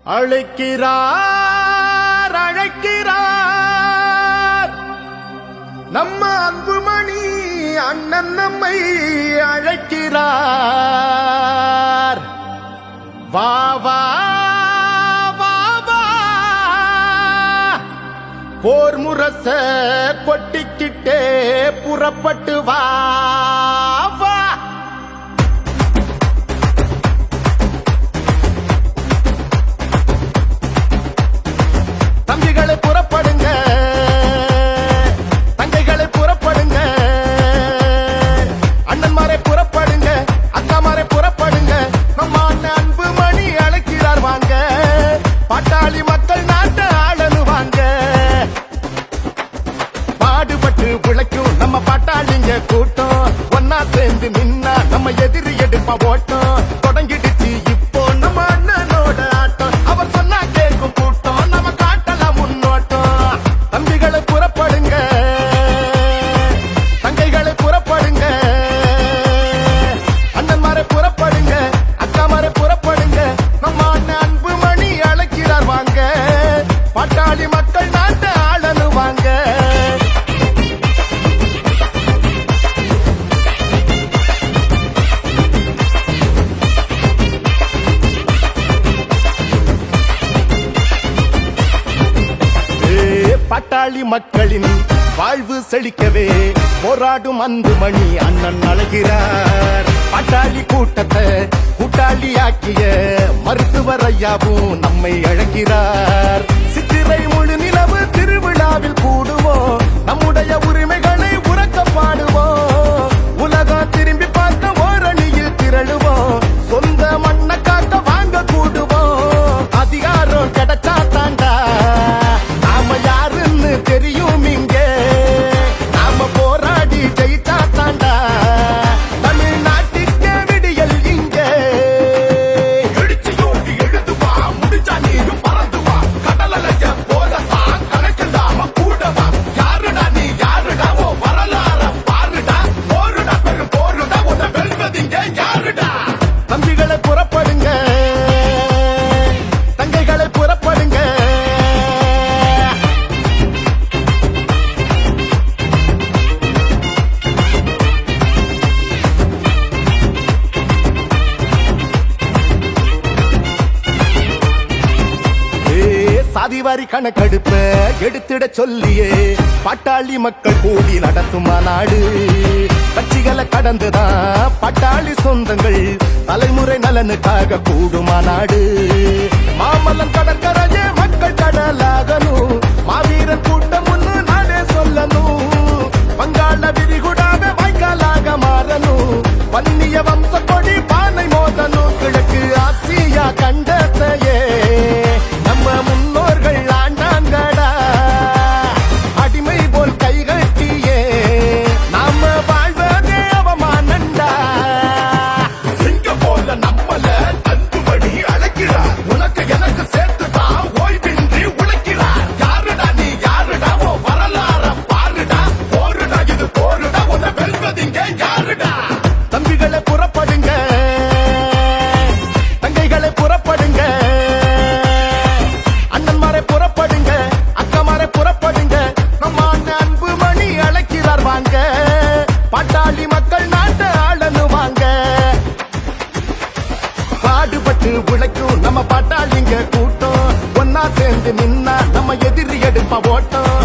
அழைக்கிறார் அழைக்கிறார் நம்ம அன்புமணி அண்ணன் நம்மை அழைக்கிறார். வா வா வா வா போர் முரச கொட்டிக்கிட்டே புறப்பட்டு வா வா. தம்பிகளை புறப்படுங்க, தங்கைகளை புறப்படுங்க, அண்ணன்மாரை புறப்படுங்க, அக்காமாரை புறப்படுங்க. நம்ம அண்ணன் அன்புமணி அழைக்கிறார் வாங்க, பாட்டாளி மக்கள் நாட்டை ஆளனு வாங்க. பாடுபட்டு உழைக்கும் நம்ம பாட்டாளிங்க கூட்டம், ஒன்னா சேர்ந்து நின்னா நம்ம எதிரி எடுப்பா ஓட்டம். தொடங்கிடுச்சு இப்போ நம்ம அண்ணனோட ஆட்டம், அவர் சொன்னா கேட்கும் கூட்டம், நம்ம காட்டலாம் முன்னோட்டம். தம்பிகளை புறப்படுங்க, தங்கைகளை புறப்படுங்க, அண்ணன்மாரை புறப்படுங்க, அக்காமாரை புறப்படுங்க. நம்ம அண்ணன் அன்புமணி அழைக்கிறார் வாங்க, பாட்டாளி மக்கள் நாட்டை ஆளனு வாங்க. பாட்டாளி மக்களின் வாழ்வு செழிக்கவே போராடும் அன்புமணி அண்ணன் அழைக்கிறார். பாட்டாளி கூட்டத்தை கூட்டாளியாக்கிய மருத்துவர் ஐயாவும் நம்மை அழைக்கிறார். சித்திரை முழு நிலவு திருவிழாவில் கூடுவோம், நம்முடைய உரிமைகளை உறக்க பாடுவோம். உலகம் திரும்பி பார்க்க ஓரணியில் திரளுவோம், சொந்த மண்ணை காக்க வாங்க கூடுவோம். அதிகாரம் கிடைச்சா தாண்டா நாம யாருன்னு தெரியும், இங்கே நாம போராடி ஜெயிச்சா தாண்டா தமிழ்நாட்டுக்கு விடியல். இங்கே எழுச்சியோடு எழுதுவா, முடிச்சா நீரும் பறந்துவா, கடலைய போலத்தான் கணக்கில்லாம கூடவா. யாருடா நீ யாருடா, ஓ வரலாற பாருடா, போருடா பெரு போருடா, உன்னை வெல்வதிங்க யாருடா. தம்பிகளை புறப்படுங்க, தங்கைகளை புறப்படுங்க, சாதிவாரி கணக்கெடுப்ப எடுத்திட சொல்லியே பாட்டாளி மக்கள் கூடி நடத்தும் மாநாடு. கட்சிகளை கடந்துதான் பாட்டாளி சொந்தங்கள் தலைமுறை நலனுக்காக கூடும் மாநாடு. மாமல்லம் கடற்கரையே மக்கள் கடலாகணும், மாவீரன் கூட்டம் ஒண்ணு நானே சொல்லணும். வங்காள விரிகுடாவே வாய்க்காலாக மாறணும், வன்னிய வம்ச கொடி பானை மோதணும். கிழக்கு ஆசியா கண்டத்தையே நம்ம முன்னோர்கள் ஆண்டாங்கடா, அடிமை போல் கைகட்டியே நாம வாழ்வதே அவமானண்டா. சிங்க போல நம்மள அன்புமணி அழைக்கிறார், உனக்கு எனக்கு சேர்த்துதான் ஓய்வின்றி உழைக்கிறார். யாருடா நீ யாருடா, ஓ வரலாற பாருடா, போருடா இது போருடா, உன்னை வெல்வதிங்க யாருடா. தம்பிகளை புறப்படுங்க, தங்கைகளை புறப்படுங்க, அண்ணன்மாரை புறப்படுங்க, அக்காமாரை புறப்படுங்க. நம்ம அண்ணன் அன்புமணி அழைக்கிறார் வாங்க, பாட்டாளி மக்கள் நாட்டை ஆளனு வாங்க. பாடுபட்டு உழைக்கும் நம்ம பாட்டாளிங்க கூட்டம், ஒன்னா சேர்ந்து நின்னா நம்ம எதிரி எடுப்பா ஓட்டம்.